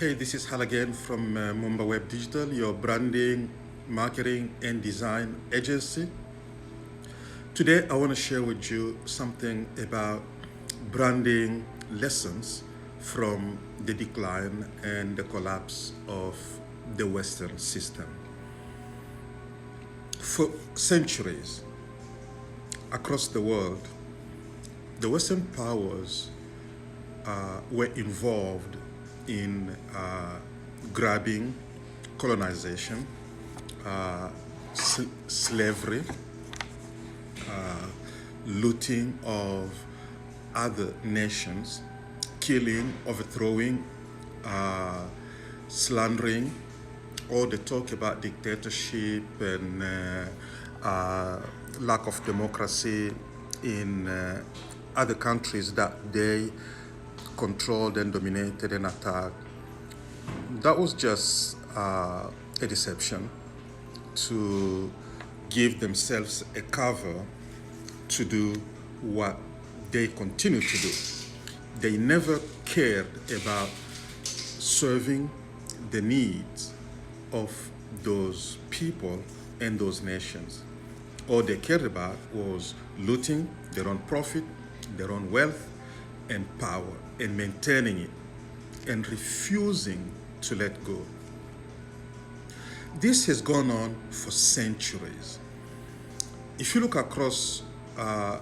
Hey, this is Hal again from Mumba Web Digital, your branding, marketing, and design agency. Today, I want to share with you something about branding lessons from the decline and the collapse of the Western system. For centuries across the world, the Western powers were involved in grabbing, colonization, slavery, looting of other nations, killing, overthrowing, slandering, all the talk about dictatorship and lack of democracy in other countries that they controlled and dominated and attacked. That was just a deception to give themselves a cover to do what they continue to do. They never cared about serving the needs of those people and those nations. All they cared about was looting their own profit, their own wealth, and power, and maintaining it, and refusing to let go. This has gone on for centuries. If you look across a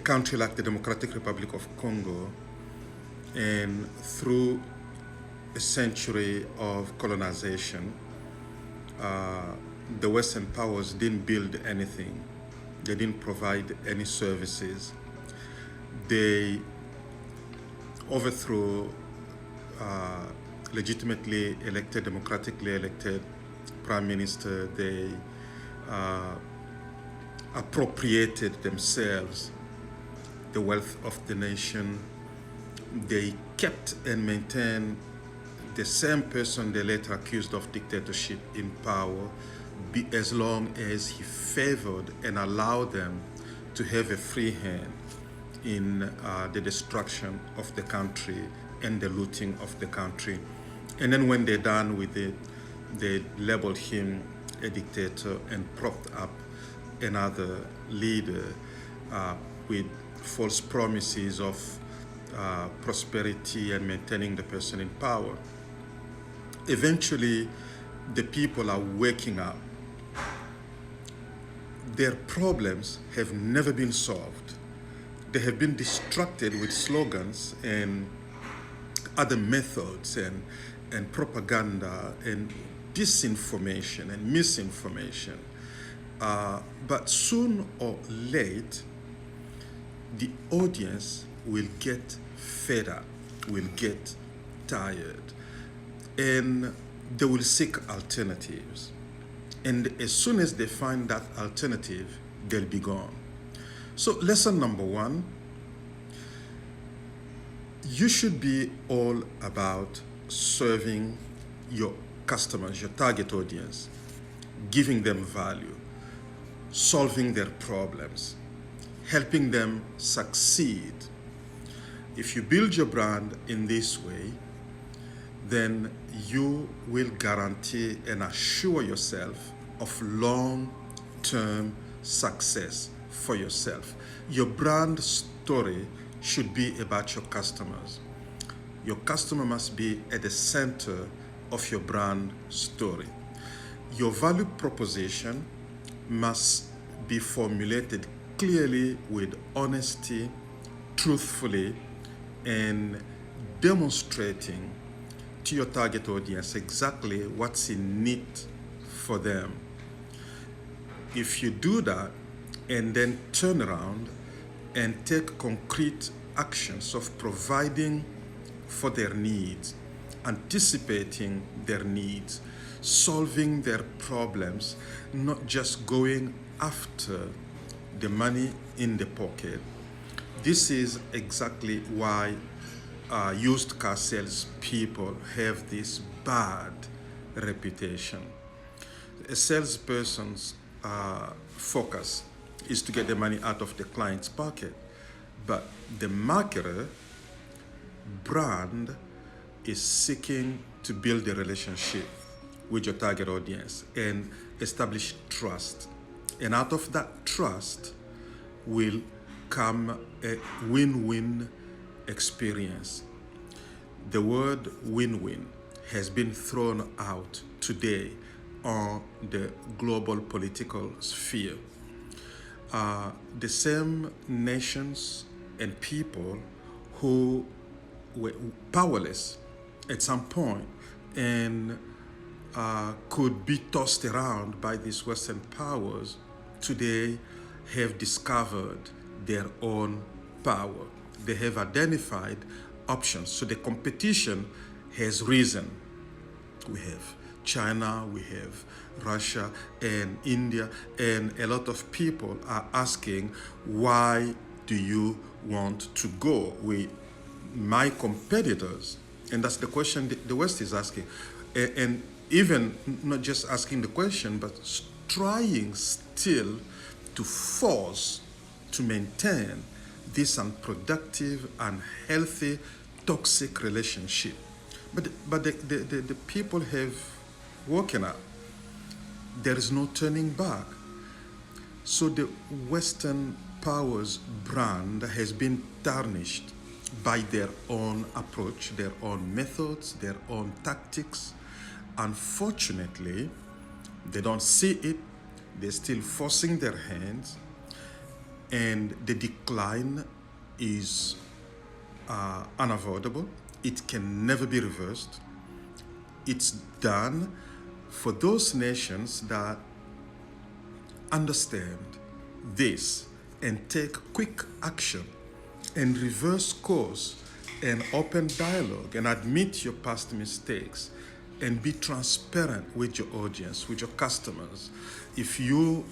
country like the Democratic Republic of Congo, and through a century of colonization, the Western powers didn't build anything. They didn't provide any services. They overthrew legitimately elected, democratically elected prime minister. They appropriated themselves the wealth of the nation. They kept and maintained the same person they later accused of dictatorship in power, as long as he favored and allowed them to have a free hand in the destruction of the country and the looting of the country. And then when they're done with it, they labeled him a dictator and propped up another leader with false promises of prosperity and maintaining the person in power. Eventually, the people are waking up. Their problems have never been solved. They have been distracted with slogans and other methods and propaganda and disinformation and misinformation. But soon or late, the audience will get fed up, will get tired, and they will seek alternatives. And as soon as they find that alternative, they'll be gone. So lesson number one, you should be all about serving your customers, your target audience, giving them value, solving their problems, helping them succeed. If you build your brand in this way, then you will guarantee and assure yourself of long-term success for yourself. Your brand story should be about your customers. Your customer must be at the center of your brand story. Your value proposition must be formulated clearly with honesty, truthfully, and demonstrating to your target audience exactly what's in it for them. If you do that and then turn around and take concrete actions of providing for their needs, anticipating their needs, solving their problems, not just going after the money in the pocket. This is exactly why used car sales people have this bad reputation. A salesperson's focus is to get the money out of the client's pocket, but the marketer brand is seeking to build a relationship with your target audience and establish trust. And out of that trust will come a win-win experience. The word win-win has been thrown out today on the global political sphere. The same nations and people who were powerless at some point and could be tossed around by these Western powers today have discovered their own power. They have identified options. So the competition has risen. We have China, we have Russia and India, and a lot of people are asking, why do you want to go with my competitors? And that's the question the West is asking. And even not just asking the question, but trying still to force to maintain this unproductive, unhealthy, toxic relationship. But the people have woken up. There is no turning back. So the Western powers brand has been tarnished by their own approach, their own methods, their own tactics. Unfortunately, they don't see it. They're still forcing their hands, and the decline is unavoidable. It can never be reversed. It's done for those nations that understand this and take quick action and reverse course and open dialogue and admit your past mistakes and be transparent with your audience, with your customers. If you're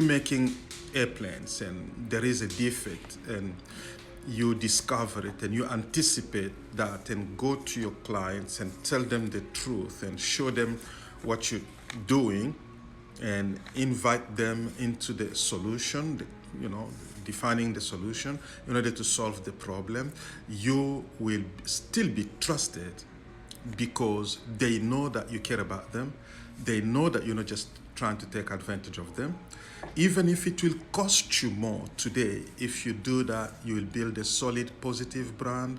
making airplanes and there is a defect and you discover it and you anticipate that and go to your clients and tell them the truth and show them what you're doing and invite them into the solution, defining the solution in order to solve the problem, you will still be trusted because they know that you care about them. They know that you're not just trying to take advantage of them. Even if it will cost you more today, if you do that, you will build a solid, positive brand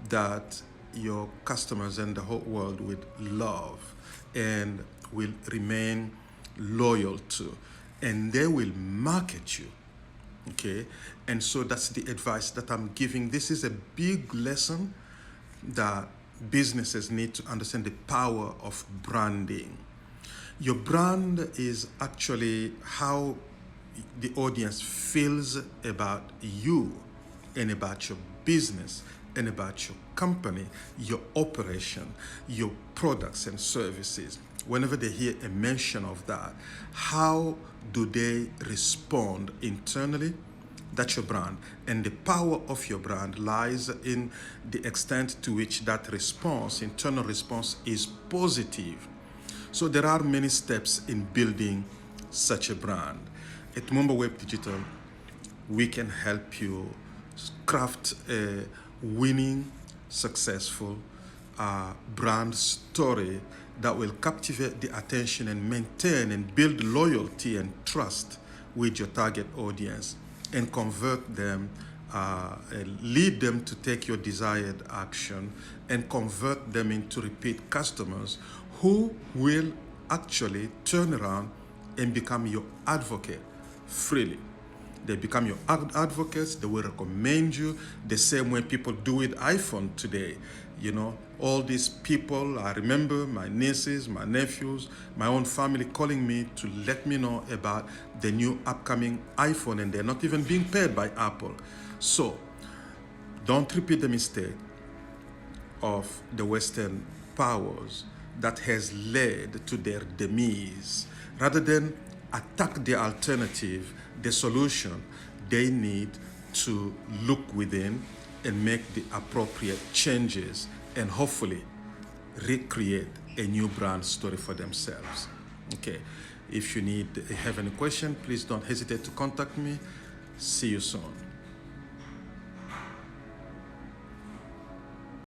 that your customers and the whole world would love and will remain loyal to. And they will market you. Okay? And so that's the advice that I'm giving. This is a big lesson that businesses need to understand, the power of branding. Your brand is actually how the audience feels about you and about your business and about your company, your operation, your products and services. Whenever they hear a mention of that, how do they respond internally? That's your brand. And the power of your brand lies in the extent to which that response, internal response, is positive. So there are many steps in building such a brand. At Mumba Web Digital, we can help you craft a winning, successful brand story that will captivate the attention and maintain and build loyalty and trust with your target audience and convert them, lead them to take your desired action and convert them into repeat customers who will actually turn around and become your advocate freely. They become your advocates. They will recommend you the same way people do with iPhone today. All these people, I remember my nieces, my nephews, my own family calling me to let me know about the new upcoming iPhone, and they're not even being paid by Apple. So don't repeat the mistake of the Western powers that has led to their demise. Rather than attack the alternative, the solution, they need to look within and make the appropriate changes and hopefully recreate a new brand story for themselves. Okay, if you have any question, please don't hesitate to contact me. See you soon.